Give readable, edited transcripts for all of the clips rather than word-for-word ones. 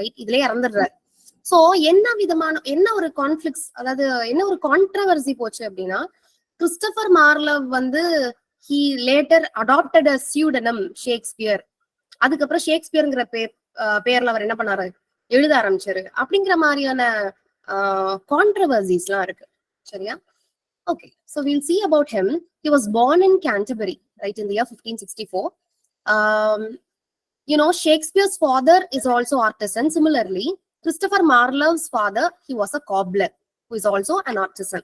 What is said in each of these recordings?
Right? இதுலயே இறந்துடுறாரு. So என்ன ஒரு கான்ஃபிளிக்ஸ், அதாவது என்ன ஒரு கான்ட்ரவர்சி போச்சு அப்படின்னா, கிறிஸ்டோபர் மார்லவ் வந்து he later adopted a pseudonym Shakespeare. அதுக்கப்புறம் ஷேக்ஸ்பியர்ங்கிற பேர்ல அவர் என்ன பண்ணாரு, எழுத ஆரம்பிச்சாரு. அப்படிங்கிற மாதிரியான கான்ட்ரவர்சிஸ் எல்லாம் இருக்கு. சரியா? Okay, so we'll see about him. He was born in Canterbury, right, in the year 1564. Shakespeare's father is also artisan. Similarly, Christopher Marlowe's father, he was a cobbler who is also an artisan.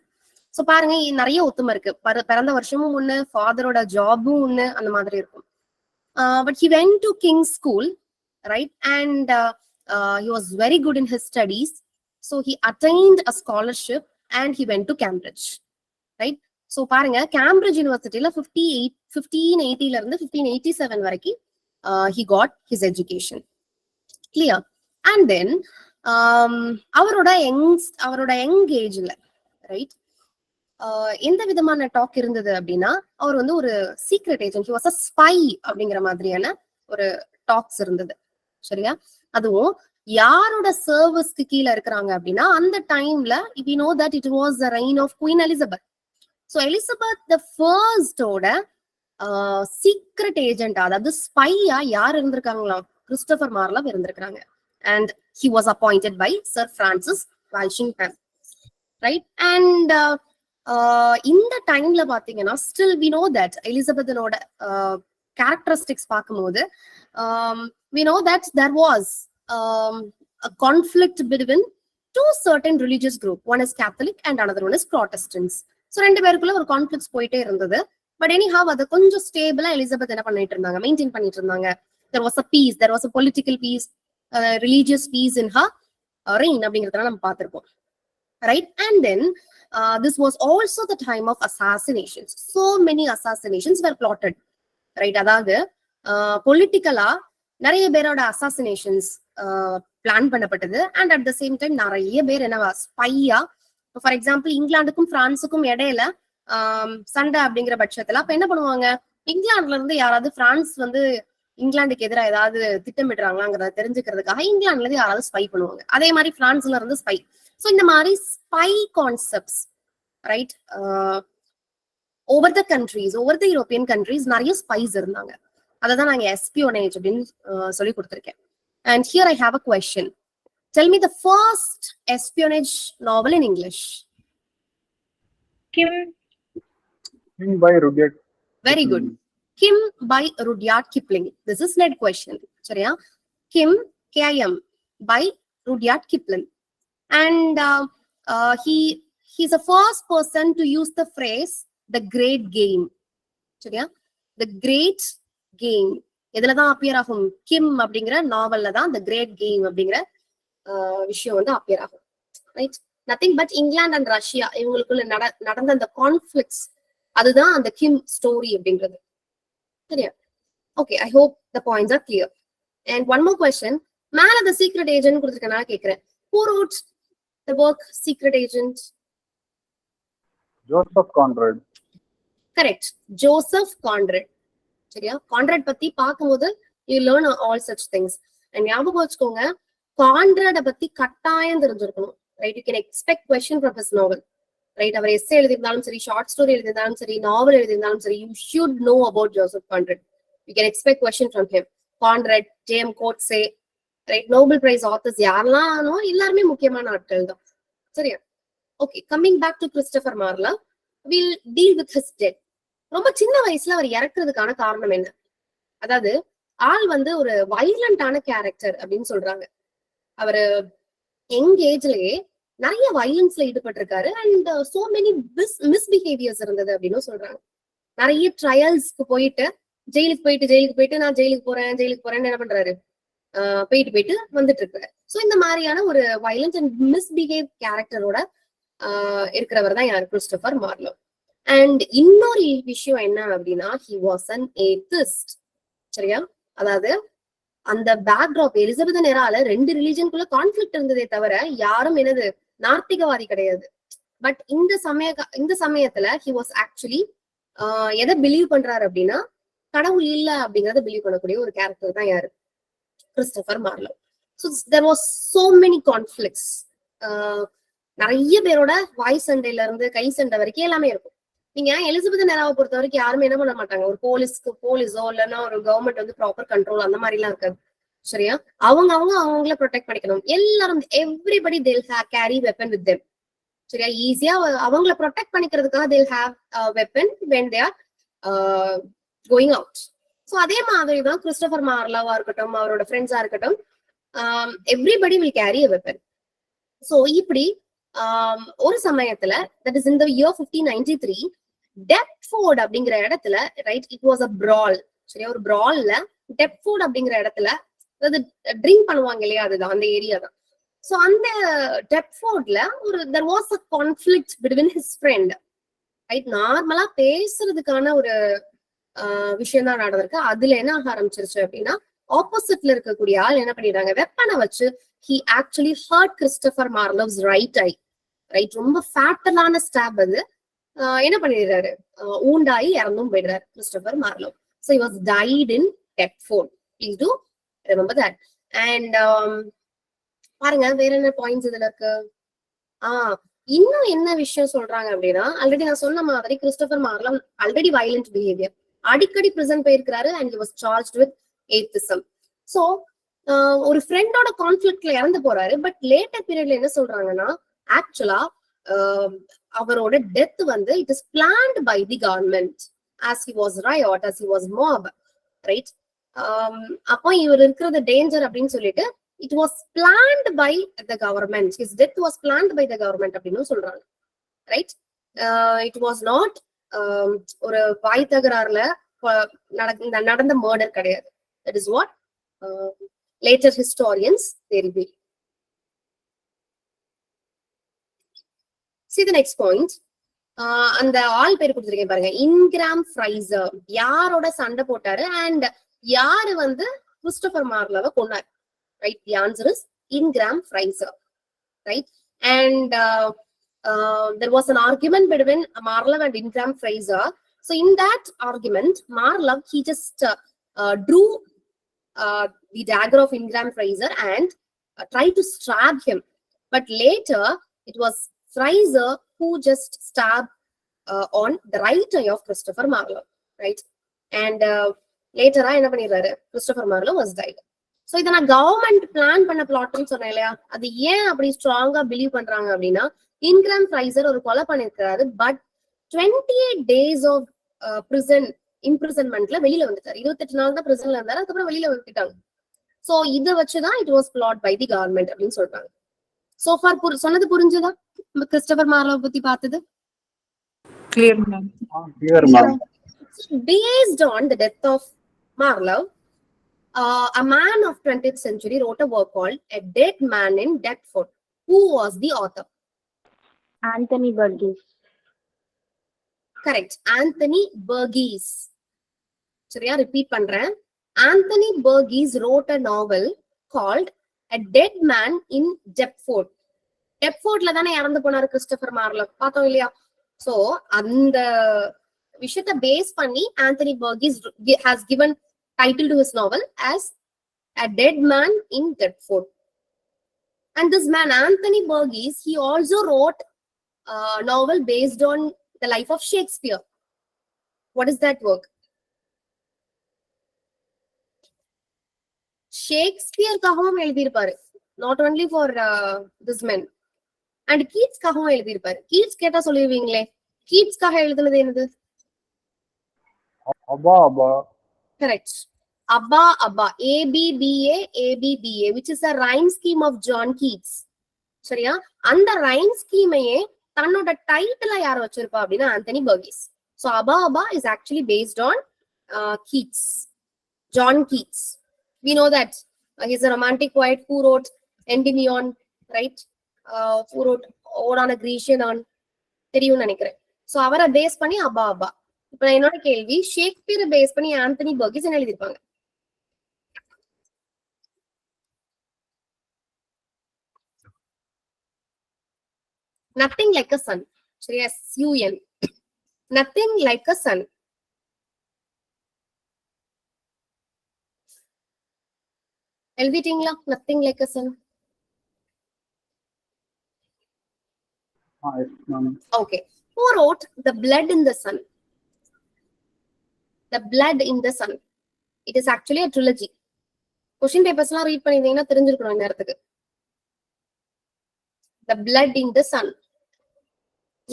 So பாருங்க, நிறைய ஒத்துமை இருக்கு. பிறந்த வருஷமும் ஒண்ணு, ஃபாதரோட ஜாபும் ஒண்ணு, அந்த மாதிரி இருக்கும். But he went to King's School, right, and he was very good in his studies. So he attained a scholarship and he went to Cambridge, right? So பாருங்க, கேம்பிரிட்ஜ் யூனிவர்சிட்டியில 1580 இருந்து 1587 வரைக்கும் he got his education. Clear? And then அவரோட young ஏஜ்ல, right, எந்த விதமான talk இருந்தது அப்படின்னா, அவர் வந்து ஒரு secret agent, he was a spy அப்படிங்கிற மாதிரியான ஒரு டாக்ஸ் இருந்தது. சரியா? அதுவும் யாரோட சர்வீஸ்க்கு கீழே இருக்கிறாங்க அப்படின்னா, அந்த டைம்ல we know that it was the reign of Queen Elizabeth. So Elizabeth the first ஓட சீக்ரெட் ஏஜென்ட், அதாவது ஸ்பையா யார் இருந்திருக்காங்களா, கிறிஸ்டோபர் மார்லவ் இருந்திருக்காங்க. And he was appointed by Sir Francis Walsingham, right? And இந்த டைம்ல பாத்தீங்கன்னா, still we know that எலிசபெத்தனோட characteristics பார்க்கும்போது we know that there was a conflict between two certain religious group. One is Catholic and another one is Protestants. So ரெண்டு பேருக்குள்ள ஒரு conflicts போயிட்டே இருந்தது. பட் எனிஹவ் அது கொஞ்சம் ஸ்டேபிளா எலிசபெத் என்ன பண்ணிட்டு இருந்தாங்க, மெயின்டைன் பண்ணிட்டு இருந்தாங்க. there was a peace, there was a political peace, religious peace in her reign அப்படிங்கறத நம்ம பார்த்திருப்போம், right? And then this was also the time of assassinations. So many assassinations were plotted, right? அதாவது பொலிட்டிக்கலா நிறைய பேரோட assassinations plan பண்ணப்பட்டது. And at the same time நிறைய பேர் என்னவா, ஸ்பையா. ஃபார் எக்ஸாம்பிள், இங்கிலாந்துக்கும் பிரான்ஸுக்கும் இடையில சண்டை அப்படிங்கிற பட்சத்துல அப்ப என்ன பண்ணுவாங்க, இங்கிலாந்துல இருந்து யாராவது, பிரான்ஸ் வந்து இங்கிலாந்துக்கு எதிராக ஏதாவது திட்டமிடுறாங்களாங்கிறத தெரிஞ்சுக்கிறதுக்காக இங்கிலாந்துல இருந்து யாராவது ஸ்பை பண்ணுவாங்க. அதே மாதிரி பிரான்ஸ்ல இருந்து ஸ்பை. ஸோ இந்த மாதிரி spy concepts, right, over the countries, over the European countries நிறைய ஸ்பைஸ் இருந்தாங்க. அததான் நாங்க எஸ்பியோனேஜ் அப்படின்னு சொல்லி கொடுத்திருக்கேன். And here I have a question. Tell me the first espionage novel in English. Kim by Rudyard. Very good. Kim by Rudyard Kipling. This is net question. சரியா? Kim, K-I-M, by Rudyard Kipling. And he's the first person to use the phrase the great game. சரியா? The great game. எதுலதான் appear ஆகும், கிம் அப்படிங்கிற நாவல்ல தான் the great game அப்படிங்கிற விஷயம் வந்து appear ஆகும், right? Nothing but England and Russia இவங்களுக்குள்ள நடந்த அந்த கான்ஃபிளிக்ஸ், அதுதான் அந்த கிம் ஸ்டோரி அப்படிங்கிறது. சரியா? Okay, I hope the points R clear. And one more question, மேல த சீக்ரெட் ஏஜென்ட் கொடுத்துருக்கேன், நான் கேட்கிறேன், who wrote the book Secret Agent? Joseph Conrad. Correct, Joseph Conrad. சரியா? கான்ராட் பத்தி பார்க்கும்போது you learn all such things. and ஞாபகம் வச்சுக்கோங்க, கான்ராட பத்தி கட்டாயம் தெரிஞ்சிருக்கணும், right? you can expect question from his novel, right? அவர் எஸ்ஸே எழுதியிருந்தாலும் சரி, ஷார்ட் ஸ்டோரி எழுதியிருந்தாலும் சரி, நாவல் எழுதியிருந்தாலும் சரி, you should know about Joseph Conrad. you can expect question from him. Conrad, J.M. Coetzee, right? Nobel prize authors யாரெல்லாம் எல்லாருமே முக்கியமான ஆட்கள் தான். சரியா? Okay, coming back to Christopher Marlowe, we'll deal with his death. ரொம்ப சின்ன வயசுல அவர் இறக்குறதுக்கான காரணம் என்ன? அதாவது ஆள் வந்து ஒரு வைலண்டான கேரக்டர் அப்படின்னு சொல்றாங்க. அவரு யங் ஏஜ்லயே நிறைய வயலன்ஸ்ல ஈடுபட்டிருக்காரு. அண்ட் சோ மெனி மிஸ்பிஹேவியர்ஸ் இருந்தது அப்படின்னு சொல்றாங்க. நிறைய ட்ரையல்ஸ்க்கு போயிட்டு ஜெயிலுக்கு போயிட்டு நான் ஜெயிலுக்கு போறேன்னு என்ன பண்றாரு, போயிட்டு வந்துட்டு இருக்காரு. சோ இந்த மாதிரியான ஒரு வயலன்ஸ் அண்ட் மிஸ்பிஹேவ் கேரக்டரோட இருக்கிறவர் தான் யாரு, கிறிஸ்டோபர் மார்லவ். அண்ட் இன்னொரு விஷயம் என்ன அப்படின்னா, he was an atheist. சரியா? அதாவது அந்த பேக்ராப், எலிசபெத் நேரால ரெண்டு ரிலிஜனுக்குள்ள கான்ஃபிளிக்ட் இருந்ததே தவிர யாரும் என்னது நார்த்திகவாதி கிடையாது. பட் இந்த சமயத்துல he was actually எதை பிலீவ் பண்றாரு அப்படின்னா, கடவுள் இல்ல அப்படிங்கறத பிலீவ் பண்ணக்கூடிய ஒரு கேரக்டர் தான் யாரு, Christopher மார்லவ். So there was so many conflicts. நிறைய பேரோட வாய் சண்டையில இருந்து கை சண்டை வரைக்கும் எல்லாமே இருக்கும். நீங்க எலிசபெத் நேராவை பொறுத்த வரைக்கும் யாருமே என்ன பண்ண மாட்டாங்க, ஒரு போலீஸோ இல்லைன்னா ஒரு கவர்மெண்ட் வந்து ப்ராப்பர் கண்ட்ரோல் அந்த மாதிரி எல்லாம் இருக்காது. சரியா? அவங்கள ப்ரொடெக்ட் பண்ணிக்கணும். எல்லாரும் everybody they'll carry weapon with them. சரியா? ஈஸியா அவங்கள ப்ரொடெக்ட் பண்ணிக்கிறதுக்காக they'll have a weapon when they are going out. So அதே மாதிரி தான் கிறிஸ்டோபர் மார்லோவா இருக்கட்டும், அவரோட ஃப்ரெண்ட்ஸா இருக்கட்டும், everybody will carry a weapon. So இப்படி ஒரு சமயத்துல, that is in the year 1593, டெப்ஃபோர்ட் அப்படிங்கிற இடத்துல, ரைட், இட் வாஸ் அ பிரால். சரியா? ஒரு பிரால்ல டெப்ஃபோர்ட் அப்படிங்கிற இடத்துல, அதாவது ட்ரிங்க் பண்ணுவாங்க இல்லையா, அதுதான் அந்த ஏரியா தான். சோ அந்த டெப்ஃபோர்ட்ல there was a conflict between his friend. Right? நார்மலா பேசுறதுக்கான ஒரு விஷயம் தான் நடந்திருக்கு. அதுல என்ன ஆக ஆரம்பிச்சிருச்சு அப்படின்னா, ஆப்போசிட்ல இருக்கக்கூடிய ஆள் என்ன பண்ணிடுறாங்க, வெப்பனை வச்சு he actually hurt Christopher Marlowe's right eye. Right? ரொம்ப ஃபேட்டலான ஸ்டாப் அது. என்ன பண்ணிடுறாரு, ஊண்டாயி இறந்தும் போயிடுறாரு Christopher Marlowe. So he was died in Deptford. Please do remember that. And பாருங்க வேற என்ன பாயிண்ட்ஸ் இதுல இருக்கு. இன்னும் என்ன விஷயம் சொல்றாங்க அப்படின்னா, ஆல்ரெடி நான் சொன்ன மாதிரி Christopher Marlowe already violent behaviour, அடிக்கடி பிரிசன் போயிருக்கிறாரு, and he was charged with atheism. So ஒரு ஃப்ரெண்டோட கான்ஃபிளிக்ட்ல இறந்து போறாரு. பட் லேட்டர் பீரியட்ல என்ன சொல்றாங்கன்னா, ஆக்சுவலா அவரோட டெத் வந்து it is planned by the government as he was riot, as he was mob, right? அப்போ இவர் இருக்கிறது டேஞ்சர் அப்படின்னு சொல்லிட்டு it was planned by the government, his death was planned by the government அப்படின்னு சொல்றாங்க. ரைட்? it was not ஒரு வாய் தகராறுல நடந்த murder கிடையாது. that is what later historians they reveal. See the next point. அந்த ஆள் பேர் கொடுத்திருக்கேன் பாருங்க, இன்கிராம் ஃப்ரைசர். யாரோட சண்டை போட்டாரு அண்ட் யாரு வந்து கிறிஸ்டோபர் மார்லோவை கொன்னாரு? Right? The answer is Ingram Frizer. Right? And there was an argument between Marlowe and Ingram Fraser. So in that argument, Marlowe, he just drew the dagger of Ingram Fraser and tried to stab him. But later, it was Fraser who just stabbed on the right eye of Christopher Marlowe. Right? And later, என்ன பண்ணிடுறாரு, Christopher Marlowe was died. So இதை நான் government plan பண்ண பிளாட்னு சொன்னேன் இல்லையா, அது ஏன் அப்படி ஸ்ட்ராங்கா பிலீவ் பண்றாங்க அப்படின்னா, இன்கிராம் ஃப்ரைசர் ஒரு கொலை பண்ணிருக்காரு. பட் 28 days ஆஃப் பிரிசன் இம்ப்ரிசன்மெண்ட்ல வெளியில வந்துட்டாரு. 28 நாள் தான் பிரிசன்ல இருந்தாரு, அதுக்கப்புறம் வெளியில வந்துட்டாங்க. சோ இதை வச்சுதான் it was plot by the government அப்படின்னு சொல்றாங்க. சோ ஃபார் சொன்னது புரிஞ்சுதா? கிறிஸ்டோபர் மார்லோவை பத்தி பார்த்தது Clear, ma'am. Clear, ma'am. Based on the death of Marlowe, a man of 20th century wrote a work called A Dead Man in Deptford. Who was the author? Anthony Burgess. Correct. Anthony Burgess. சரியா? Repeat பண்றேன். Anthony Burgess wrote a novel called A Dead Man in Deptford. டெப்ஃபோர்ட்ல தானே இறந்து போனாரு Christopher Marlowe, பார்த்தோம் இல்லையா? So அந்த விஷயத்தை base பண்ணி Anthony பர்கீஸ் has given title to his novel as A Dead Man in Deptford. And this man, Anthony Burgess, he also wrote a novel based on the life of Shakespeare. What is that work? ஷேக்ஸ்பியர்காகவும் எழுதியிருப்பாரு, not only for this man. And கீட்ஸ்காகவும் எழுதியிருப்பாரு. Keats கேட்டா சொல்லிருவீங்களே, கீட்ஸ்காக எழுதுனது என்னது? Correct. Abba Abba, ABBA ABBA, which is a rhyme scheme of John Keats. சரியா? அந்த rhyme scheme-ஐயே தன்னோட டைட்டிலா யார் வச்சிருப்பா அப்படின்னா Anthony பர்கீஸ். So Abba Abba is actually based on Keats, John Keats. We know that he's a romantic poet who wrote Endymion, right? Who wrote Ode on a Grecian Urn, தெரியும் நினைக்கிறேன். So அவரை base பண்ணி Abba Abba. இப்ப என்னோட கேள்வி, ஷேக்ஸ்பியரை base பண்ணி Anthony பர்கீஸ் என்ன எழுதிருப்பாங்க? Nothing like a sun. சரியா? SUN. Nothing like a sun. எழுதிட்டீங்களா? Nothing like a sun. Yes, ma'am. Okay. Who wrote The Blood in the Sun? The Blood in the Sun. It is actually a trilogy. Question papers எல்லாம் read பண்ணிருந்தீங்கன்னா தெரிஞ்சிருக்கணும் இந்த நேரத்துக்கு. The Blood in the Sun.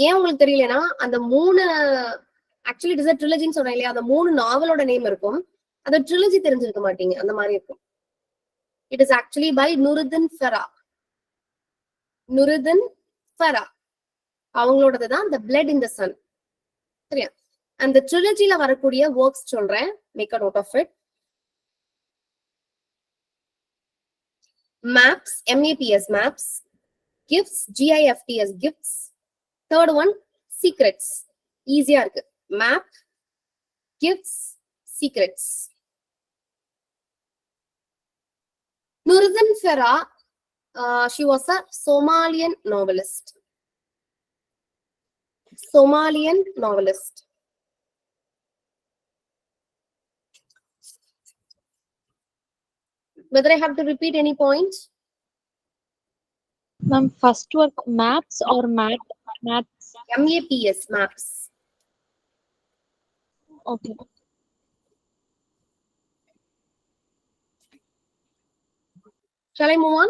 ஏன் உங்களுக்கு தெரியலனா அந்த மூணு actually it is a trilogy ன்னு சொல்றேன் இல்லையா, அந்த மூணு நாவலோட நேம் இருக்கும், அந்த trilogy தெரிஞ்சிருக்க மாட்டீங்க, அந்த மாதிரி இருக்கும். It is actually by Nuruddin Farah. Nuruddin Farah. அவங்களோடது தான் The Blood in the Sun. சரியா? அந்த ட்ரிலஜில வரக்கூடிய ஒர்க்ஸ் சொல்றேன், make a note of it. Maps, MAPS, maps. Gifts, GIFTS, gifts. Third one, secrets. Easier இருக்கு. Map, gifts, secrets. Nuruddin Farah, she was a Somalian novelist. Somalian novelist. Whether I have to repeat any point? Ma'am, first work maps or maps? MAPS, maps. Okay. Shall I move on?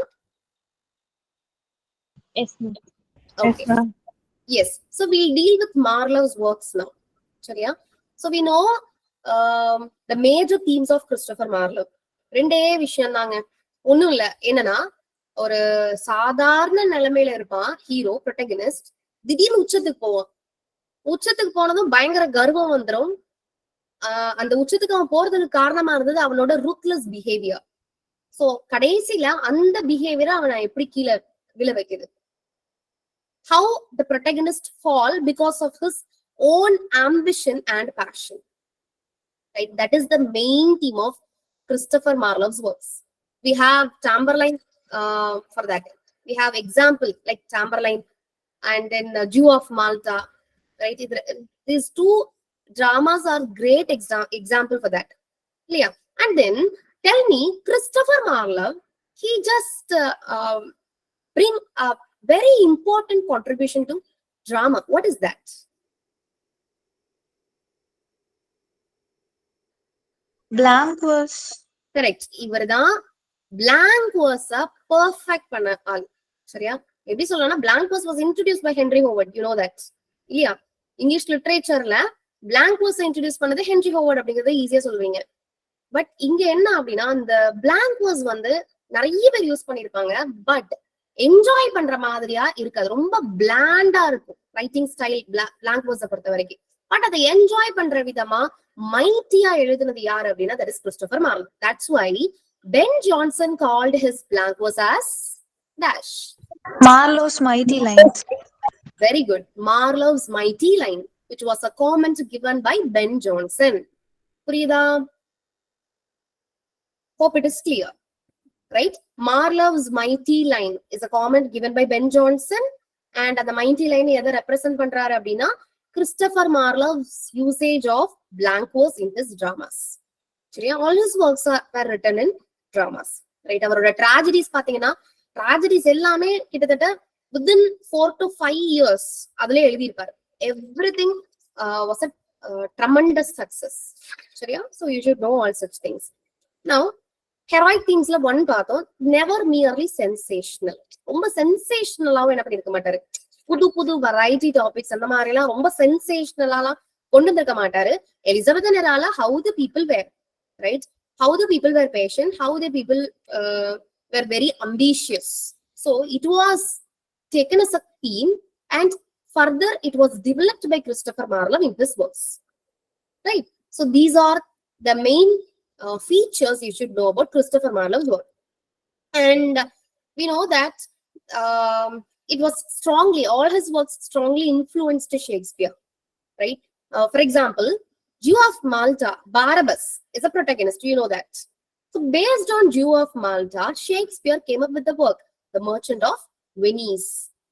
Yes, ma'am. Okay. Yes, ma'am. Yes. So we'll deal with Marlowe's works now. சரியா? So we know the major themes of Christopher Marlowe. ரெண்டே விஷயம் தாங்க. ஒண்ணும் இல்ல, என்னன்னா ஒரு சாதாரண நிலைமையில இருப்பான் ஹீரோ, ப்ரொட்டகனிஸ்ட். திடீர்னு உச்சத்துக்கு போவான். உச்சத்துக்கு போனதும் பயங்கர கர்வம் வந்துடும். அந்த உச்சத்துக்கு அவன் போறதுக்கு காரணமா இருந்தது அவனோட ரூத்லெஸ் பிஹேவியர். சோ கடைசியில அந்த பிஹேவியரை அவனை எப்படி கீழே விழ வைக்குது. How the protagonist fall because of his own ambition and passion. Right? That is the main theme of Christopher Marlowe's works. We have Tamberline for that. We have example like Tamberline and then Jew of Malta. Right? These two dramas are great example for that. Yeah. And then tell me, Christopher Marlowe, he just bring a very important contribution to drama. What is that? Blank verse. Correct. இவர்தான் blank verse perfect பண்ண ஆள். சரியா? எப்படி சொல்லணும்னா blank verse was introduced by Henry Howard. You know that. இல்லையா? English லிட்டரேச்சர்ல blank verse introduce பண்ணது Henry Howard அப்படிங்கறத ஈஸியா சொல்வீங்க. பட் இங்க என்ன அப்படின்னா அந்த blank verse வந்து நிறைய பேர் யூஸ் பண்ணிருப்பாங்க, பட் என்ஜாய் பண்ற மாதிரியா இருக்காது. ரொம்ப பிளாண்டா இருக்கும் ரைட்டிங் ஸ்டைல் blank verse பொறுத்த வரைக்கும். பட் அதை என்ஜாய் பண்ற விதமா மைட்டியா எழுதுனது யாரு அப்படின்னா that is Christopher Marlowe. That's why Ben Jonson called his blank verse as dash. Marlowe's mighty lines. Very good. Marlowe's mighty line, which was a comment given by Ben Jonson. புரியுதா? Hope it is clear. Right? Marlowe's mighty line is a comment given by Ben Jonson, and the mighty line எதை represent பண்றாரு அப்படின்னா Christopher Marlowe's usage of blank verse in his dramas. சரியா? All his works were written in dramas. Right? அவரோட tragedies பாத்தீங்கன்னா tragedies எல்லாமே கிட்டத்தட்ட within 4 to 5 years அதுல எழுதியிருப்பாரு. Everything was a tremendous success. சரியா? So you should know all such things. Now heroic themesல one பார்த்தோம், never merely sensational. ரொம்ப சென்சேஷனலாவும் என்ன பண்ணிருக்க மாட்டாரு, புது புது வெரைட்டி டாபிக்ஸ் அந்த மாதிரி எல்லாம் ரொம்ப சென்சேஷனலாலாம் கொண்டு வந்திருக்க மாட்டாரு. எலிசபெத் எரால how the people were, right? How the people were patient, how the people were very ambitious. So it was taken as a theme and further it was developed by Christopher Marlowe in his works. Right? So these are the main features you should know about Christopher Marlowe's work. And we know that it was strongly, all his works strongly influenced Shakespeare. Right? For example, Jew of Malta, Barabbas is a protagonist. You know that. So based on Jew of Malta, Shakespeare came up with the work, The Merchant of Venice.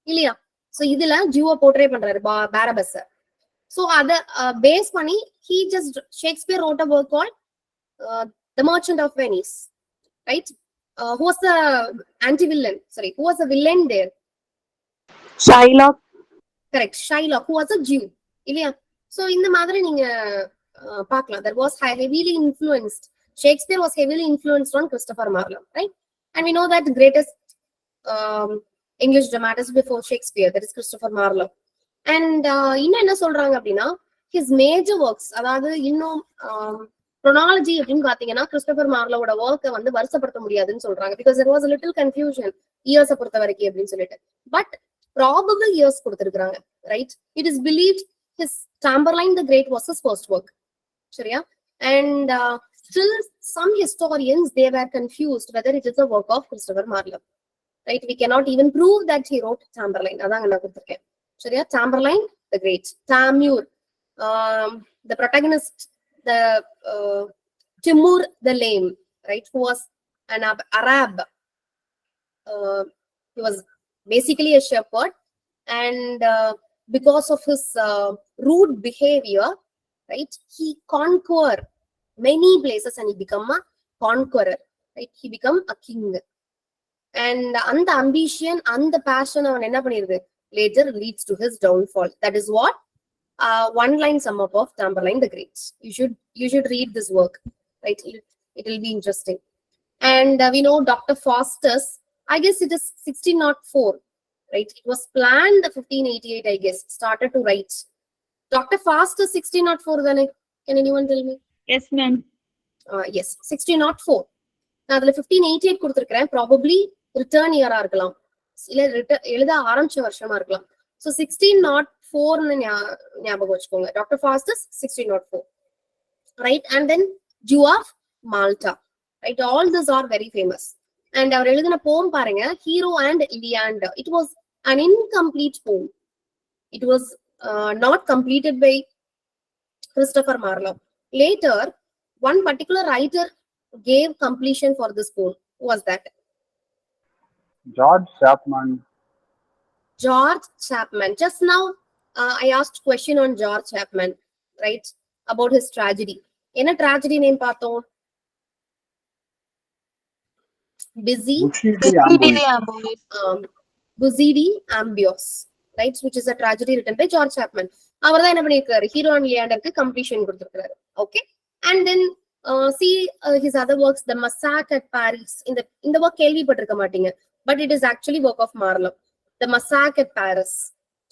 இல்லையா? So இதுல ஜூவை portray பண்றாரு Barabbas. So அத base பண்ணி Shakespeare wrote a work called The Merchant of Venice. Right? who was the anti-villain? Sorry, who was the villain there? Shylock. Correct. Shylock, who was a Jew. இல்லையா? So இந்த மாதிரி நீங்க பார்க்கலாம். That was heavily influenced. Shakespeare was heavily influenced on Christopher Marlowe, right? And we know that the greatest English dramatist before Shakespeare, that is Christopher Marlowe. And இன்னும் என்ன சொல்றாங்க அப்படின்னா, his major works, அதாவது இன்னும் chronology அப்படின்னு பாத்தீங்கன்னா Christopher மார்லோவோட ஒர்க்கை வந்து வருஷப்படுத்த முடியாதுன்னு சொல்றாங்க. Because there was a little confusion இயர்ஸை பொறுத்த வரைக்கும் அப்படின்னு சொல்லிட்டு. பட் probable years கொடுத்திருக்காங்க, right? It is believed his Tamburlaine the Great was his first work. சரியா? And still some historians, they were confused whether it is a work of Christopher Marlowe, right? We cannot even prove that he wrote Tamburlaine. அதான் நான் கொடுத்திருக்கேன். சரியா? Tamburlaine the Great, Tamur, the protagonist, the Timur the Lame, right? Who was an Arab. He was basically a shepherd, and because of his rude behavior, right, he conquered many places and he became a conqueror, right? He became a king. And அந்த ambition, அந்த passion அவன் என்ன பண்ணிருது, later leads to his downfall. That is what one line sum up of Tamburlaine the Great. You should read this work, right? It will be interesting. And we know Dr. Faustus, I guess it is 1604, right? It was planned 1588, I guess, started to write. Dr. Faustus 1604, then can anyone tell me? Yes, ma'am. Yes, 1604. நான் அதுல 1588 கொடுத்திருக்கிறேன். Probably return இயரா இருக்கலாம், இல்ல எழுத ஆரம்பிச்ச வருஷமா இருக்கலாம். ஸோ 1604 ஞாபகம் வச்சுக்கோங்க. Doctor Faustus 1604, right? And then Jew of Malta, right? All these are very famous. And அவர் எழுதின poem பாருங்க, Hero and Leander. It was an incomplete poem. It was not completed by Christopher Marlowe. Later, one particular writer gave completion for this poem. Who was that? George Chapman. George Chapman. Just now, I asked question on George Chapman, right? About his tragedy. என்ன tragedy name பார்த்தோம்? Busidi Ambios, right? Which is a tragedy written by George Chapman. அவர் தான் என்ன பண்ணிருக்காரு, hero and லியாண்டருக்கு completion கொடுத்திருக்காரு. Okay. And then see his other works, The Massacre at Paris. இந்த work கேள்விப்பட்டிருக்க மாட்டீங்க, but it is actually work of Marlowe. The Massacre at Paris.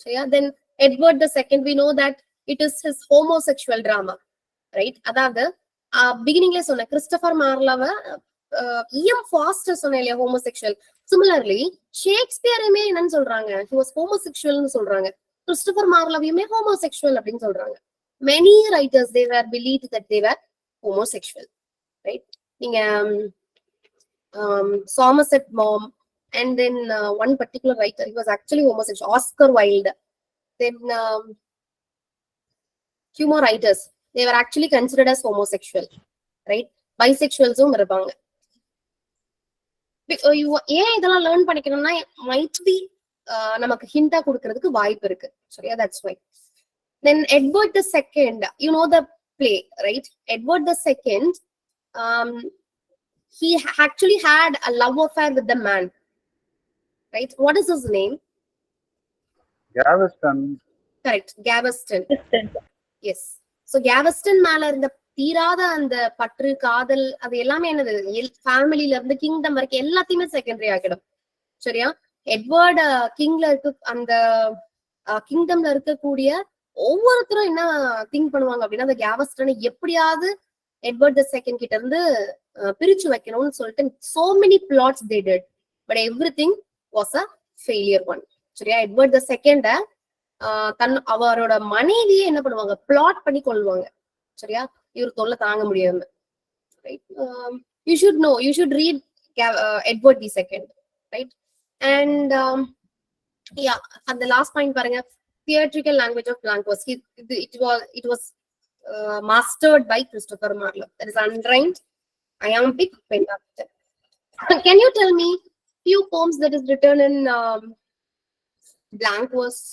So yeah, then Edward II, we know that it is his homosexual drama, right? அதாவது பிகினிங்ல சொன்ன Christopher மார்லோவை E.M. Foster சொன்ன இல்லையா, homosexual. Similarly ஷேக்ஸ்பியரையுமே என்னன்னு சொல்றாங்க, he was homosexual னு சொல்றாங்க. Christopher மார்லோவையுமே homosexual அப்படின்னு சொல்றாங்க. Many writers, they were believed that they were homosexual, right? நீங்க Somerset Maugham, and then one particular writer, he was actually homosexual, Oscar Wilde. Then few more writers, they were actually considered as homosexual, right? Bisexuals இருப்பாங்க. ஏன் இதெல்லாம் learn பண்ணிக்கணும்னா, might be நமக்கு ஹிண்டா கொடுக்கறதுக்கு வாய்ப்பு இருக்கு. சரியா? That's why. Then Edward II, you know the play, right? Edward II, he actually had a love affair with the man, right? What is his name? Gaveston. Correct, Gaveston. Yes. So Gaveston மேல இருந்த தீராத அந்த பற்று, காதல், அது எல்லாமே என்னது, ஃபேமிலில இருந்து கிங்டம் வரைக்கும் எல்லாத்தையுமே செகண்டரி ஆகிடும். சரியா? எட்வர்ட் கிங்ல இருக்க அந்த கிங்டம்ல இருக்கக்கூடிய ஒவ்வொருத்தரும் என்ன திங்க் பண்ணுவாங்க அப்படின்னா, அந்த கேவஸ்டனை எப்படியாவது எட்வர்ட் II கிட்ட இருந்து பிரிச்சு வைக்கணும்னு சொல்லிட்டு so many plots they did, but everything was a failure one. சரியா? எட்வர்ட் II அவரோட மனைவியே என்ன பண்ணுவாங்க, பிளாட் பண்ணி கொள்வாங்க. சரியா? இவரு தொல்லை தாங்க முடியாம. Right? You should know, you should read Edward II, right? And yeah, and the last point பாருங்க, theatrical language of blank verse. It was mastered by Christopher Marlowe. That is unrhymed, iambic pentameter. Can you tell me few poems that is written in blank verse?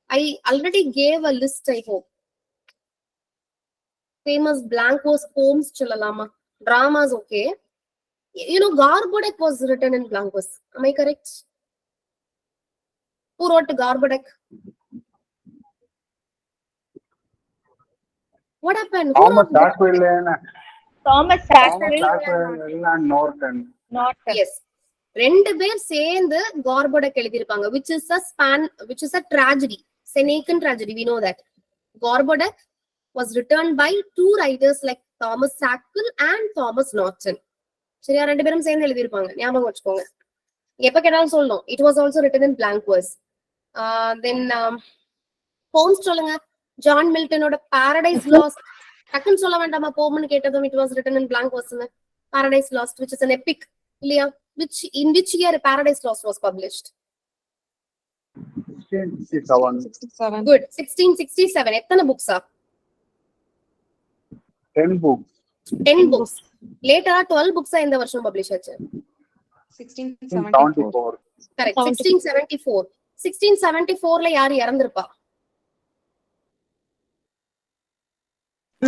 I already gave a list, I hope. Famous blank verse poems சொல்லலாமா? Dramas, okay. Garbodek was written in blank verse. Am I correct? Who wrote Garbodek? What happened? Who Thomas wrote that? Sackville and Thomas Thomas Sackville Sackville and Norton. Norton. Yes. ரெண்டு பேர் சேர்ந்து கார்போடக் எழுதியிருப்பாங்க, which is a tragedy, Senecan tragedy. We know that Gorboduc was written by two writers like Thomas Sackville and Thomas Norton. சரியா, ரெண்டு பேரும் சேர்ந்து எழுதியிருப்பாங்க, ஞாபகம் வச்சுக்கோங்க. எப்ப கேட்டாலும் சொல்லணும். It was also written in blank verse. Then poems சொல்லுங்க. ஜான் மில்டனோட Paradise Lost. டக்குன்னு சொல்ல வேண்டாமா போம்னு கேட்டதும் it was written in blank verse. Paradise Lost, which is an epic, இல்லையா? In which year Paradise Lost was published? 1667. Good. 1667. எத்தனை books? 10 books. 10 books. Later 12 books இந்த வருஷம் பப்ளிஷ் ஆச்சு. 1674. Correct. 1674. 1674ல யார் இறந்திருப்பா?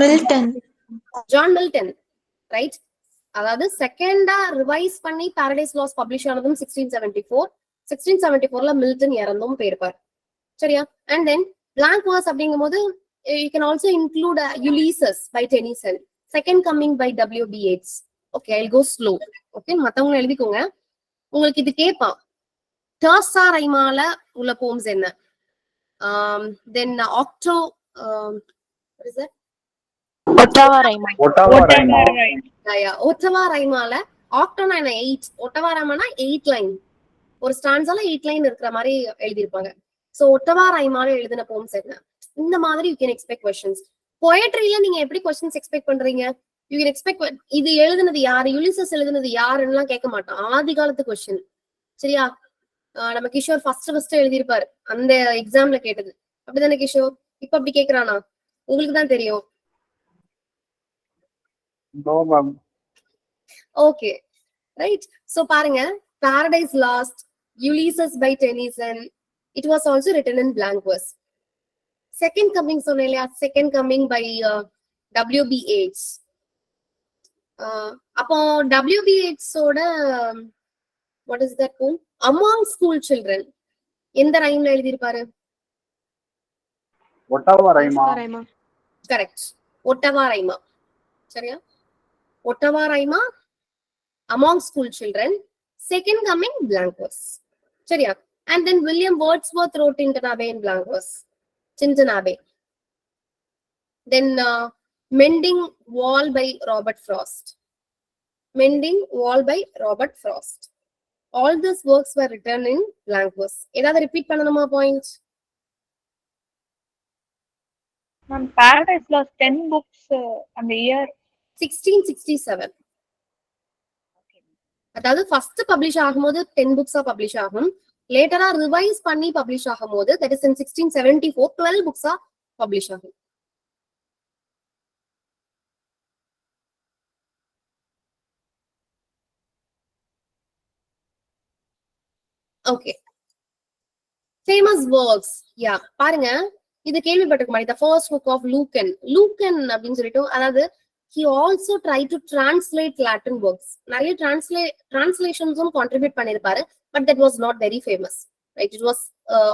Milton. John Milton, right? அதாவது செகண்டா revise பண்ணி Paradise loss publish ஆனதும் 1674. 1674ல Milton இறந்தும் போயிருப்பார். சரியா? அண்ட் தென் blank verse அப்படிங்கும் போது you can also include Ulysses by Tennyson, Second Coming by W.B. Yeats. Okay, I'll go slow. Okay, மத்தவங்க எழுதிக்கோங்க. உங்களுக்கு இது கேட்பான். டர்சா ரைமால உள்ள போம்ஸ் என்ன? Then Octo, what is that? Ottawa Rhyme. Ottava ரைமால ஆக்டோனா 8, ஒட்டவா ரைமானா 8 லைன், ஒரு ஸ்டான்ஸால 8 லைன் இருக்கிற மாதிரி எழுதியிருப்பாங்க. சோ ஒட்டவா ரைமால எழுதின போம்ஸ் என்ன? இந்த மாதிரி யூ கேன் எக்ஸ்பெக்ட் கொஸ்டின்ஸ். போயட்ரியில நீங்க எப்படி கொஸ்டின்ஸ் எக்ஸ்பெக்ட் பண்றீங்க? யூ கேன் எக்ஸ்பெக்ட் இது எழுதுனது யாரு, யுலிசஸ் எழுதுனது யாருன்னு கேட்க மாட்டான். ஆதி காலத்து கொஸ்டின். சரியா? நம்ம கிஷோர் ஃபர்ஸ்ட் எழுதியிருப்பாரு அந்த எக்ஸாம்ல கேட்டது. அப்படிதானே கிஷோர்? இப்ப அப்படி கேக்குறானா? உங்களுக்கு தான் தெரியும். No, ma'am. Okay, right? So பாருங்க, Paradise Lost, Ulysses by Tennyson, it was also written in blank verse. Second Coming சொன்னேன் இல்லையா? Second Coming by W.B. Yeats. அப்போ W.B. Yeats ஓட what is that poem? Among School Children எந்த ரைம்ல எழுதியிருப்பாரு? Ottawa Rhyme. Correct. Ottawa ரைமா. சரியா? Ottawa ரைமா, Among School Children, Second Coming, blank verse. சரியா? And then William Wordsworth wrote Tintin Abbey in blank verse. Tintin Abbey. Then Mending Wall by Robert Frost. Mending Wall by Robert Frost. All these works were written in blank verse. ஏதாவது repeat பண்ணணுமா point? Ma'am, Paradise Lost 10 books அந்த year 1667. அதாவது first publish ஆகும்போது 10 புக்ஸா publish ஆகும். லேட்டரா revise பண்ணி publish ஆகும்போது தட் இஸ் இன் 1674 12 புக்ஸா பப்ளிஷ் ஆகும். Okay, famous works. யா, பாருங்க, இது கேள்விப்பட்டிருக்க மாதிரி. The first book of Lucan அப்படின்னு சொல்லிட்டு, அதாவது he also tried to translate Latin works. நிறைய translations-உம் contribute பண்ணிருப்பாரு, but that was not very famous, right? It was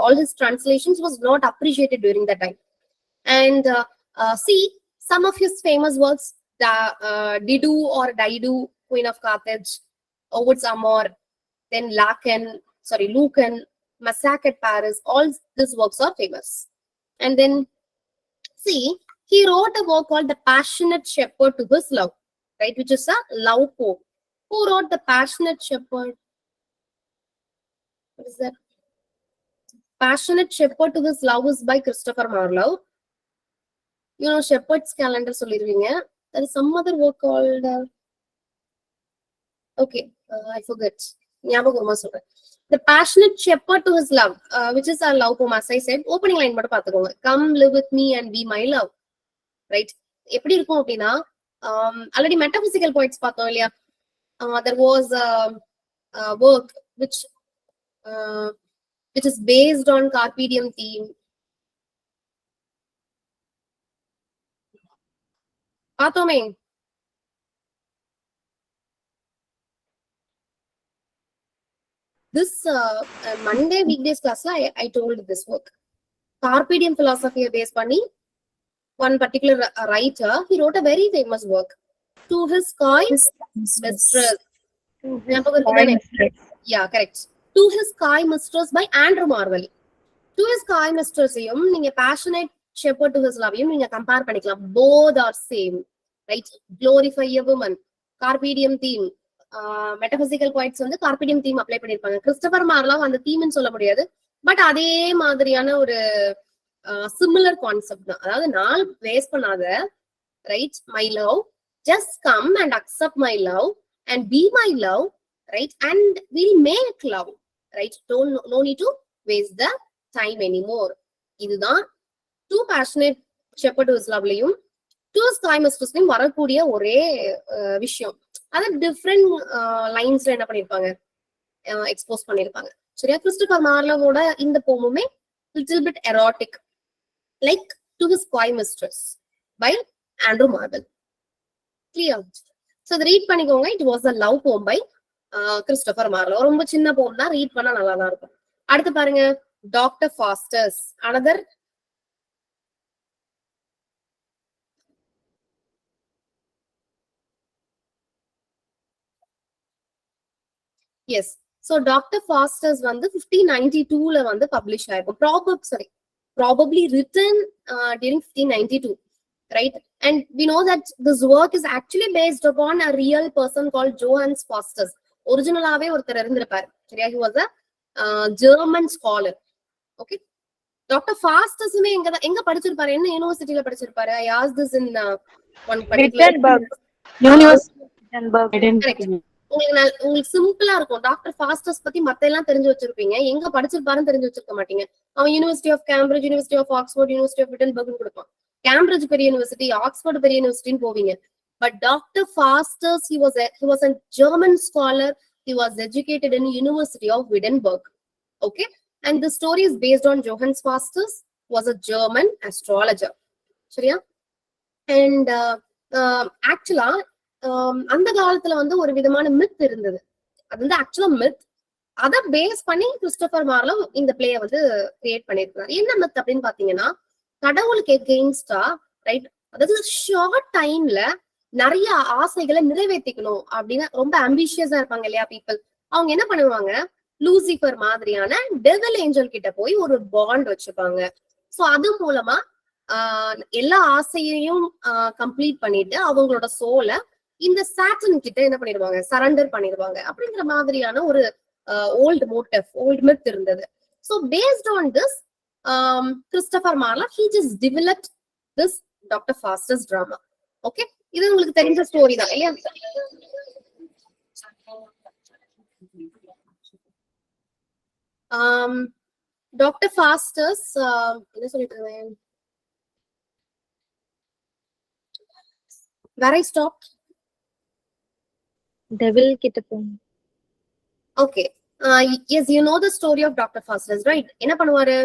all his translations was not appreciated during that time. And see some of his famous works, Dido or Dido, Queen of Carthage, Ovid's Amour, then Lucan, Massacre at Paris. All these works are famous. And then see, he wrote a work called The Passionate Shepherd to His Love, right? Which is a love poem. Who wrote The Passionate Shepherd? What is that? Passionate Shepherd to His Love is by Christopher Marlowe. You know, Shepherd's Calendar சொல்லிருவீங்க. There is some other work called okay, I forget. ஞாபகமா சொல்றேன். The Passionate Shepherd to His Love, which is a love poem. As I said, opening line மட்டும் பாத்துக்கோங்க. Come live with me and be my love. Right? எப்படி இருக்கும் அப்படின்னா, already metaphysical poets பார்த்தோம் இல்லையா? There was a work which is based on carpe diem theme. பார்த்தோமே. This Monday weekdays class I told this work. Carpe diem philosophy based பண்ணி one particular writer, he wrote a very famous work. To his coy mistress. Yeah, correct. To his coy mistress by Andrew Marvell. To his coy mistress நீங்க passionate shepherd to his love நீங்க compare பண்ணிக்கலாம். Both are same, right? Glorify a woman. Carpe diem theme. Metaphysical குவைட்ஸ் வந்து carpe diem theme apply பண்ணிருப்பாங்க. Christopher Marlowe அந்த தீம்னு சொல்ல முடியாது, பட் அதே மாதிரியான ஒரு சிமிலர் கான்செப்ட் தான். அதாவது நாள் வேஸ்ட் பண்ணாத, right? My love, just come and accept my love and be my love, right? And will make love, right? No need to waste the time anymore. இதுதான் டூ பேஷனேட் ஷெப்பர்ட் ஹூஸ் லவ்லையும் to coy மிஸ்ட்ரஸ்லயும் வரக்கூடிய ஒரே விஷயம். அதை different லைன்ஸ்ல என்ன பண்ணிருப்பாங்க, expose பண்ணிருப்பாங்க. சரியா? கிறிஸ்டபர் மார்லோவோட இந்த போமுமே little bit erotic, like to his coy mistress by Andrew Marvell. Clear? So அதை ரீட் பண்ணிக்கோங்க. It was a love poem by Christopher Marlowe. ரொம்ப சின்ன போம் தான், ரீட் பண்ணா நல்லா தான் இருக்கும். அடுத்து பாருங்க, doctor Faustus, another. Yes. So Dr. Foster's வந்து 1592ல வந்து பப்ளிஷ் ஆயிருக்கும். Probably written during 1592, right? And we know that this work is actually based upon a real person called Johannes Faustus. ஒரிஜினலாவே ஒருத்தர் இருந்திருப்பாரு. சரியா? He was a German scholar. Okay. Doctor ஃபாஸ்டஸுமே எங்க படிச்சிருப்பாரு, என்ன யூனிவர்சிட்டியில படிச்சிருப்பாரு? I asked this in one particular Wittenberg. உங்களுக்கு சிம்பிளா இருக்கும். டாக்டர் ஃபாஸ்டஸ் பத்தி மத்த எல்லாம் தெரிஞ்சு வச்சிருப்பீங்க, எங்க படிச்சிருப்பாருன்னு தெரிஞ்சு வச்சிருக்க மாட்டீங்க. அவன் university of Cambridge, university of Oxford, university of Wittenberg கொடுப்பான். கேம்பிரிட்ஜ் பெரிய யூனிவர்சிட்டி, ஆக்ஸ்போர்ட் பெரிய யூனிவர்சிட்டின்னு போவீங்க. But doctor Faustus he was a German scholar. He was educated in University of Wittenberg. Okay, and the story is based on Johannes Faustus, was a German astrologer. சரியா? And ஆக்சுவலா அந்த காலத்துல வந்து ஒரு விதமான மித் இருந்தது. அது வந்து ஆக்சுவலா மித். அதை பேஸ் பண்ணி கிறிஸ்டபர் மார்லோ இந்த பிளேயை வந்து கிரியேட் பண்ணிருக்காரு. என்ன மித் அப்படின்னு பாத்தீங்கன்னா, கடவுளுக்கு எகெயின்ஸ்டா, ரைட்? அதாவது ஷார்ட் டைம்ல நிறைய ஆசைகளை நிறைவேற்றிக்கணும் அப்படின்னு ரொம்ப அம்பிஷியஸா இருப்பாங்க இல்லையா பீப்புள். அவங்க என்ன பண்ணுவாங்க, லூசிபர் மாதிரியான டெவில் ஏஞ்சல் கிட்ட போய் ஒரு பாண்ட் வச்சுப்பாங்க. சோ அது மூலமா எல்லா ஆசையையும் கம்ப்ளீட் பண்ணிட்டு அவங்களோட சோலை இந்த சாட்டன் கிட்ட என்ன பண்ணிடுவாங்க, சரண்டர் பண்ணிடுவாங்க. அப்படிங்கிற மாதிரியான ஒரு ஓல்ட் மோட்டிவ், ஓல்ட் மித் இருந்தது. So based on this, Christopher Marlowe, he just developed this Dr. Faustus drama. Okay, இது உங்களுக்கு தெரிஞ்ச ஸ்டோரி தான் இல்லையா? டாக்டர் ஃபாஸ்டஸ் என்ன சொல்லிட்டு இருந்தேன், where I stopped? டெவில் கிட்ட போங்க. Okay. Yes, you know the story of Dr. Faustus, right? என்ன பண்ணுவாரு,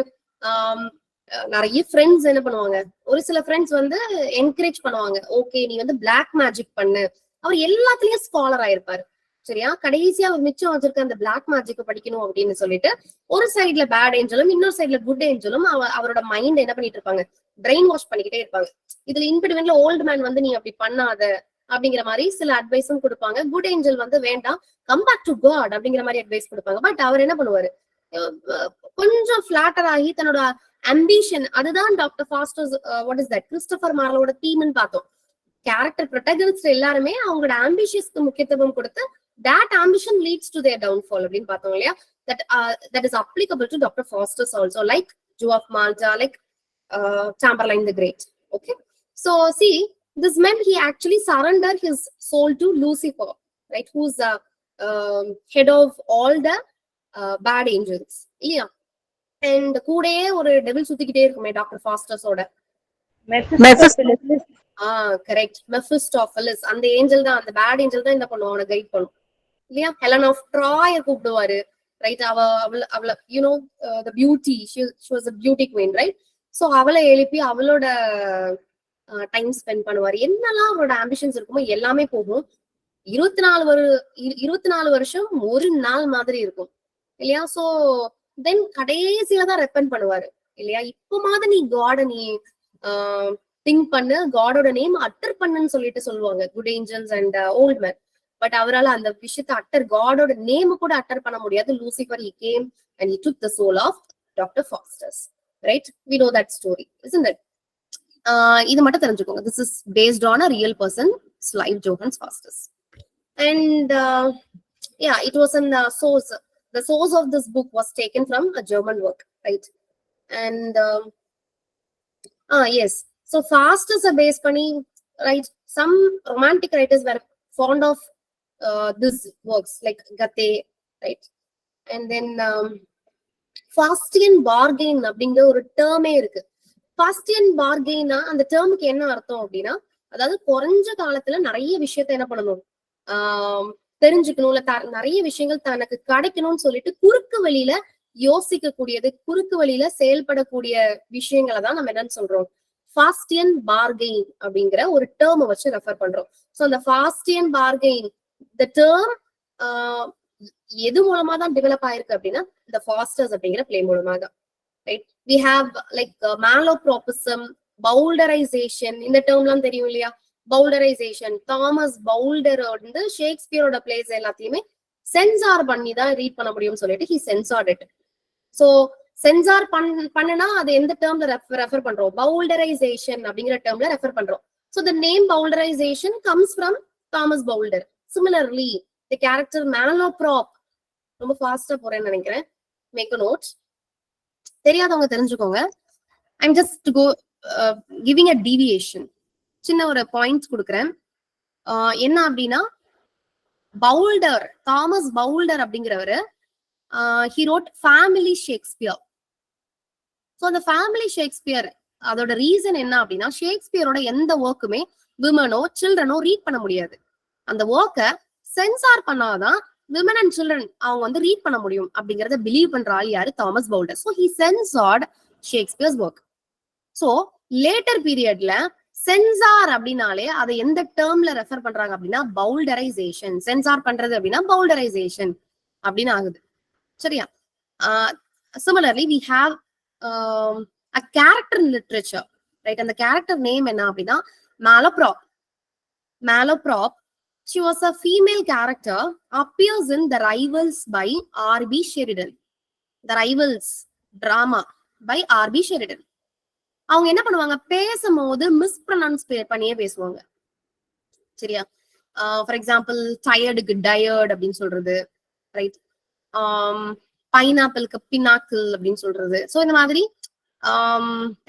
நிறைய ஃப்ரெண்ட்ஸ் என்ன பண்ணுவாங்க, ஒரு சில ஃப்ரெண்ட்ஸ் வந்து என்கரேஜ் பண்ணுவாங்க. ஓகே, நீ வந்து பிளாக் மேஜிக் பண்ணு. அவர் எல்லாத்துலயும் ஸ்காலர் ஆயிருப்பாரு. சரியா? கடைசியா அவர் மிச்சம் வச்சிருக்க அந்த பிளாக் மேஜிக் படிக்கணும் அப்படின்னு சொல்லிட்டு ஒரு சைட்ல பேட் ஏஞ்சலும் இன்னொரு சைட்ல குட் ஏஞ்சலும் அவரோட மைண்ட் என்ன பண்ணிட்டு இருப்பாங்க, பிரெயின் வாஷ் பண்ணிக்கிட்டே இருப்பாங்க. இதுல இன்பிட்வீன்ல ஓல்டு மேன் வந்து நீ அப்படி பண்ணாத அப்படிங்கிற மாதிரி சில அட்வைஸும் கொடுப்பாங்க. குட் ஏஞ்சல் வந்து வேண்டாம், கம் பேக் டு காட் அப்படிங்கிற மாதிரி அட்வைஸ் கொடுப்பாங்க. பட் அவர் என்ன பண்ணுவாரு, கொஞ்சம் ஃபிளாட்டர் ஆகி தன்னோட அம்பிஷன், அதுதான் doctor Faustus what is that Christopher மார்லோட தீம்னு பார்த்தோம். கேரக்டர் ப்ரொட்டகனிஸ்ட் எல்லாருமே அவங்களோட ஆம்பிஷியஸ்க்கு முக்கியத்துவம் கொடுத்து that ambition leads to their downfall அப்படின்னு பார்த்தோம் இல்லையா? That is applicable to Dr. Faustus also, like Jew of Malta, like Chamberlain the Great. Okay, so see, this meant he actually surrendered his soul to Lucifer, right? Who's the head of all the bad angels. Yeah, and கூடயே ஒரு devil சுத்திக்கிட்டே இருக்குமே doctor ஃபாஸ்டஸோட. Correct, மெஃபிஸ்டோஃபெலிஸ். அந்த angel தான், அந்த bad angel தான் என்ன பண்ணுவோம், அவனை கைட் பண்ணும் இல்லையா? ஹெலன் ஆஃப் ட்ராய கூப்பிடுவாரு, ரைட்? அவளை you know the beauty, she was a beauty queen, right? So அவளை எழுப்பி அவளோட டைம் ஸ்பெண்ட் பண்ணுவாரு. என்னெல்லாம் அவரோட ஆம்பிஷன்ஸ் இருக்குமோ எல்லாமே போகும். 24 வருஷம் ஒரு நாள் மாதிரி இருக்கும் இல்லையா? சோ தென் கடைசியில தான் ரெப்பன் பண்ணுவாரு இல்லையா? இப்பமாவது நீ காட நீ திங்க் பண்ணு, காடோட நேம் அட்டர் பண்ணுன்னு சொல்லிட்டு சொல்லுவாங்க good angels and old man. But அவரால் அந்த விஷயத்தை அட்டர், காடோட நேம் கூட அட்டர் பண்ண முடியாது. Lucifer he came and he took the soul of Dr. Faustus, right? We know that story, isn't it? இது மட்டும் தெரிஞ்சுக்கோங்க. This is based on a real person, life, Johannes Faustus. And yeah, it was in the source. The source of this book was taken from a German work, right? And yes, so Faustus are based pani, right? Some romantic writers were fond of this works like Gate, right? And then Faustian bargain அப்படிங்கிற ஒரு டேர்மே இருக்கு. Faustian bargain அந்த டேர்முக்கு என்ன அர்த்தம் அப்படின்னா, அதாவது குறைஞ்ச காலத்துல நிறைய விஷயத்த என்ன பண்ணணும், தெரிஞ்சுக்கணும், இல்ல நிறைய விஷயங்கள் தனக்கு கிடைக்கணும்னு சொல்லிட்டு குறுக்கு வழியில யோசிக்க கூடியது, குறுக்கு வழியில செயல்படக்கூடிய விஷயங்களை தான் நம்ம என்னன்னு சொல்றோம், ஃபாஸ்டியன் பார்கெயின் அப்படிங்கிற ஒரு டேர்மை வச்சு ரெஃபர் பண்றோம். ஸோ அந்த ஃபாஸ்டியன் பார்கெயின் இந்த டேர்ம் எது மூலமா தான் டெவலப் ஆயிருக்கு அப்படின்னா இந்த ஃபாஸ்டர்ஸ் அப்படிங்கிற பிளே மூலமா தான், ரைட்? வி ஹாவ் லைக் மேலோப்ரோபிசம், பவுல்டரைசேஷன், இந்த டேர்ம்லாம் தெரியும் இல்லையா? பவுல்டரைசேஷன், தாமஸ் பவுல்டர் வந்து ஷேக்ஸ்பியரோட பிளேஸ் எல்லாத்தையுமே சென்சார் பண்ணி தான் ரீட் பண்ண முடியும்னு சொல்லிட்டு he censored it. So sensor பண்ணுனா அது எந்த டேர்ம்ல ரெஃபர் பண்றோம், பவுல்டரைசேஷன் அப்படிங்கிற டேர்ம்ல ரெஃபர் பண்றோம். So the name bowdlerization comes from Thomas Boulder. Similarly, the character Malaprop, ரொம்ப ஃபாஸ்டா போறேன்னு நினைக்கிறேன், மேக் a note. தெரியாதவங்க தெரிஞ்சுக்கோங்க. I'm just giving a deviation. சின்ன ஒரு பாயிண்ட்ஸ் கொடுக்குறேன். என்ன அப்படின்னா, பவுல்டர், தாமஸ் பவுல்டர் அப்படிங்கிறவரு he wrote family Shakespeare. So அந்த ஃபேமிலி ஷேக்ஸ்பியர் அதோட ரீசன் என்ன அப்படின்னா, ஷேக்ஸ்பியரோட எந்த ஒர்க்குமே விமனோ சில்ட்ரனோ ரீட் பண்ண முடியாது. அந்த ஒர்க்கை சென்சார் பண்ணாதான் விமன் அண்ட் சில்ட்ரன் அவங்க வந்து ரீட் பண்ண முடியும் அப்படிங்கறத பிலீவ் பண்ற ஆள் யாரு, Thomas Bowdler. So he censored Shakespeare's work. So later பீரியட்ல சென்சார் அப்படின்னாலே அதை எந்த டேர்ம்ல ரெஃபர் பண்றாங்க அப்படின்னா பவுல்டரைசேஷன். சென்சார் பண்றது அப்படின்னா பவுல்டரைசேஷன் அப்படின்னு ஆகுது. சரியா? Similarly, we have a character in literature, right? And the character name enna appadina Malaprop. Malaprop, she was a female character, appears in The Rivals by R.B. Sheridan. The Rivals drama by R.B. Sheridan. அவங்க என்ன பண்ணுவாங்க, பேசும்போது மிஸ்ப்ரொனவுன்ஸ் பண்ணியே பேசுவாங்க. சரியா? For example, டயர்டுக்கு tired அப்படின்னு சொல்றது, right? பைனாப்பிளுக்கு pinnacle அப்படின்னு சொல்றது. சோ இந்த மாதிரி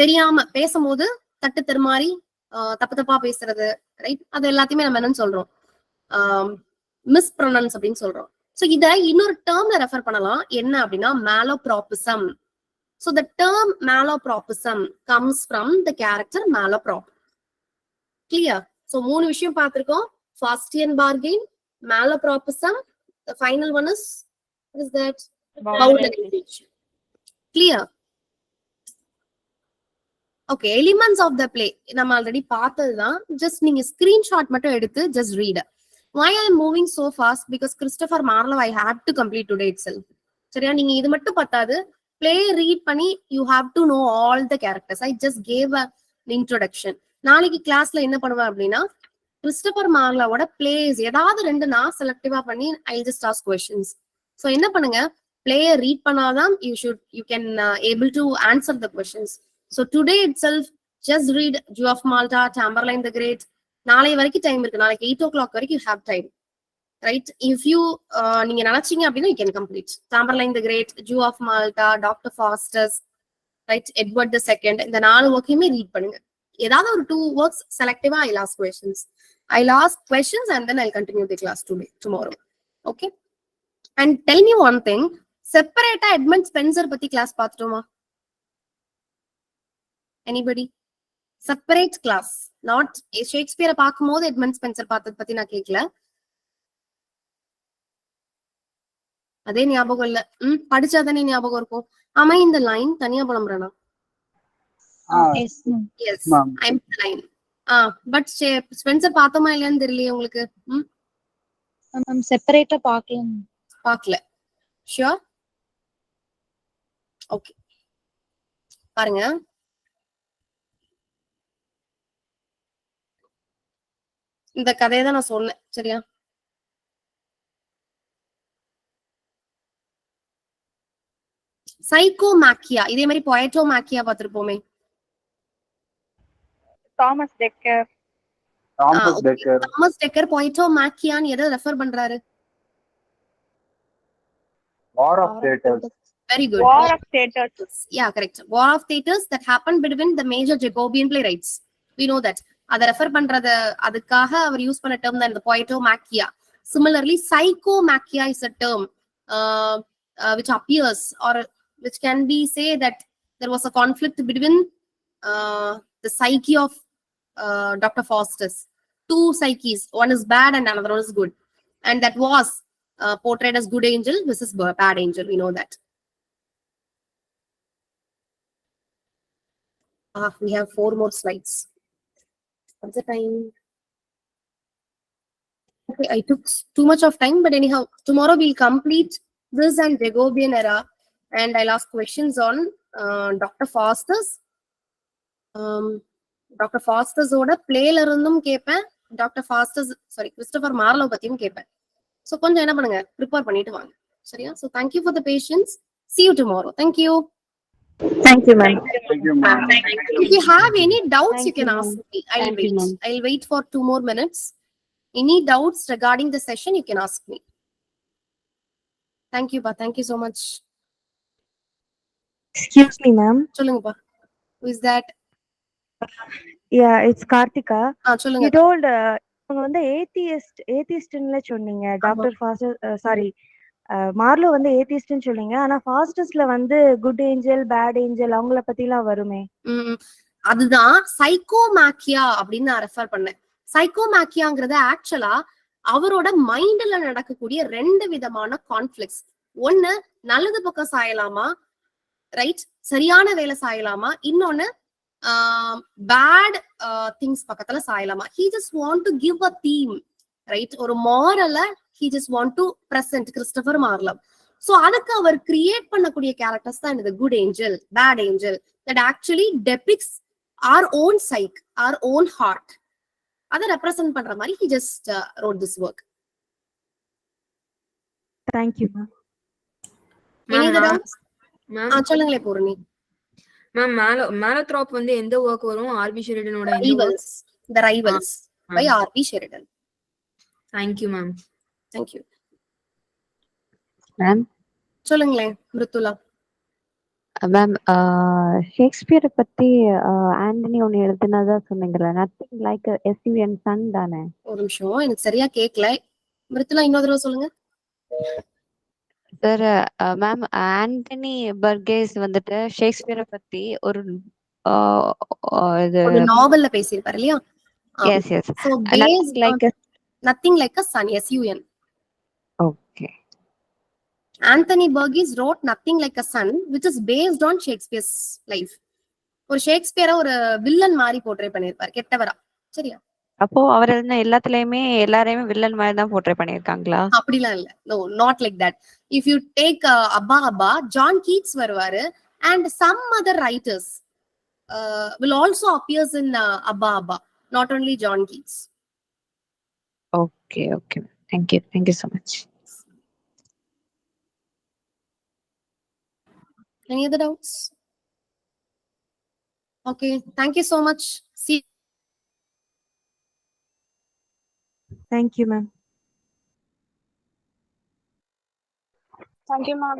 தெரியாம பேசும்போது தட்டு தெருமாறி தப்பு தப்பா பேசுறது, ரைட்? அது எல்லாத்தையுமே நம்ம என்னன்னு சொல்றோம், மிஸ்ப்ரொனவுன்ஸ் அப்படின்னு சொல்றோம். சோ இத இன்னொரு டேர்ம்ல ரெஃபர் பண்ணலாம். என்ன அப்படின்னா மேலோப்ரோபிசம். So the term malapropism comes from the character Malaprop. Clear? So மூணு விஷயம் பார்த்திருக்கோம். Faustian bargain, malapropism, the final one is, what is that? Bowdlerization. Clear? Okay, elements of the play நம்ம ஆல்ரெடி பார்த்ததுதான். ஜஸ்ட் நீங்க screenshot மட்டும் எடுத்து just read. Why I am moving so fast? Because Christopher Marlowe I have to complete today itself. சரியா? நீங்க இது மட்டும் பத்தாது, play read பண்ணி you have to know all the characters. I just gave an introduction. நாளைக்கு கிளாஸ்ல என்ன பண்ணுவேன் அப்படின்னா, கிறிஸ்டோபர் மார்லோவோட பிளேஸ் ஏதாவது ரெண்டு நான் செலக்டிவா பண்ணி I'll just ask questions. So என்ன பண்ணுங்க, பிளேயை ரீட் பண்ணாதான் you can able to answer the questions. So today itself just read Jew of Malta, Tamberlain the Great. நாளை வரைக்கும் டைம் இருக்கு. நாளைக்கு 8 o'clock வரைக்கும் you have time. Right? If you நீங்க நினைச்சீங்க அப்படின்னா you can complete Tamberlain the Great, Jew of Malta, Dr. Faustus, right? Edward the Second. இந்த 4 ஒர்க்கையுமே read பண்ணுங்க. ஏதாவது ஒரு 2 works செலக்டிவா I'll ask questions and then I'll continue the class tomorrow. Okay? And tell me one thing, செப்பரேட்டா Edmund Spenser பத்தி class பார்த்துட்டோமா? Anybody? Separate class, not ஷேக்ஸ்பியரை பார்க்கும்போது Edmund Spencer பார்த்தது பத்தி நான் கேட்கல. அதே ஞாபகம் இல்ல. படிச்சாதானே ஞாபகம் இருக்கும். ஆமா, இந்த லைன் தனியா புலம்புறேனா? Yes, I am the line. But Spencer பார்த்தோமா இல்லையான்னு தெரியலையே உங்களுக்கு. செப்பரேட்டா பார்க்கல. ஷூர்? ஓகே, பாருங்க. இந்த கதையை தான் நான் சொன்னேன், சரியா? சைக்கோமேக்கியா, இதே மாதிரி பொயட்டோமேக்கியா பார்த்திருப்போமே. Thomas Dekker. Thomas Dekker. Thomas Dekker பொயட்டோமேக்கியான்னு எதை ரெஃபர் பண்றாரு? War of Theatres. Very good. War of Theatres. Yeah, correct. War of Theatres that happened between the major Jacobean playwrights. We know that. அதை refer பண்றத அதுக்காக அவர் use பண்ண term தான் இந்த பொயட்டோமேக்கியா. Similarly, psychomachia is a term which appears or which can be say that there was a conflict between the psyche of Dr. Faustus. Two psyches, one is bad and another one is good, and that was portrayed as good angel versus bad angel. We know that. We have 4 more slides. What's the time? Okay, I took too much of time, but anyhow, tomorrow we'll complete this and Jacobean era, and I'll ask questions on Dr. Faustus. Dr. Faustus oda playல இருந்தும் கேட்பேன், doctor Faustus Christopher Marlowe பத்தியும் கேட்பேன். So கொஞ்சம் என்ன பண்ணுங்க, prepare பண்ணிட்டு வாங்க, சரியா? So thank you for the patience. See you tomorrow. Thank you. Thank you, ma'am. Thank you, ma'am. If you have any doubts, Thank you can you, ask ma'am. me. I'll Thank you, wait. ma'am. I'll wait for 2 more minutes. Any doubts regarding the session, you can ask me. Thank you, Pa. Thank you so much. Excuse me, ma'am. சொல்லுங்க பா. Who is that? Yeah, it's Karthika. சொல்லுங்க. You told அவங்க வந்து ஏத்திஸ்ட்னு சொன்னீங்க. Doctor Faustus sorry Marlowe வந்து ஏத்திஸ்ட்னு சொன்னீங்க. ஆனா ஃபாஸ்டஸ்ல வந்து குட் ஏஞ்சல் பேட் ஏஞ்சல் அவங்கள பத்திலாம் வருமே. அதுதான் சைக்கோமேக்கியா அப்படின்னு நான் ரெஃபர் பண்ணேன். சைக்கோமேக்கியாங்கிறது ஆக்சுவலா அவரோட மைண்ட்ல நடக்கக்கூடிய 2 விதமான கான்ஃபிளிக்ஸ். ஒன்னு நல்லது பக்கம் சாயலாமா, ரைட், சரியான வேலை சாயலாமா, இன்னொன்னு பேட் திங்ஸ் பக்கத்துல சாயலாமா. He just want to give a theme, right, ஒரு மாரல he just want to present Christopher Marlowe. So அதுக்கு அவர் கிரியேட் பண்ணக்கூடிய கேரக்டர்ஸ் தான் இந்த good angel bad angel that actually depicts our own psyche, our own heart. அதை represent பண்ற மாதிரி he just wrote this work. Thank you, ma'am. Any other doubts? சொல்லுங்களே Poorni. Ma'am மேலோத்ராப் வந்து எந்த வொர்க் வரும்? ஆர்பி ஷெரிடனோட Rivals, the Rivals by RB Sheridan. Thank you, ma'am. Thank you. Ma'am சொல்லுங்களே Mrudula. Ma'am ஷேக்ஸ்பியரை பத்தி ஆண்டனி ஒன்னு எழுதுனதா சொன்னீங்கல்ல, நத்திங் லைக் எஸ்யூஎன் சன் தானே? ஒரு நிமிஷம், எனக்கு சரியா கேட்கல. மிருத்துலா இன்னொரு தடவை சொல்லுங்க. சார் மேம் ஆண்டனி பர்கேஸ் வந்துட்டு ஷேக்ஸ்பியரை பத்தி ஒரு நாவல்ல பேசியிருப்பாரு இல்லையா? Yes yes So based on nothing like a son, SUN. Okay. Anthony Burgess wrote Nothing Like a Son, which is based on Shakespeare's life. ஒரு ஷேக்ஸ்பியரை ஒரு வில்லன் மாதிரி போர்ட்ரே பண்ணிருப்பாரு, கெட்டவரா, சரியா? அப்போ அவர் எல்லாத்துலயுமே எல்லாரையுமே வில்லன் மாதிரி தான் போர்ட்ரே பண்ணிருக்காங்களா? அப்படிலாம் இல்ல. No, not like that. If you take Abba, John Keats வருவாரு, and some other writers will also appears in Abba, not only John Keats. Okay. Thank you so much. Any other doubts? Okay, thank you so much. See. Thank you, ma'am. Thank you, ma'am.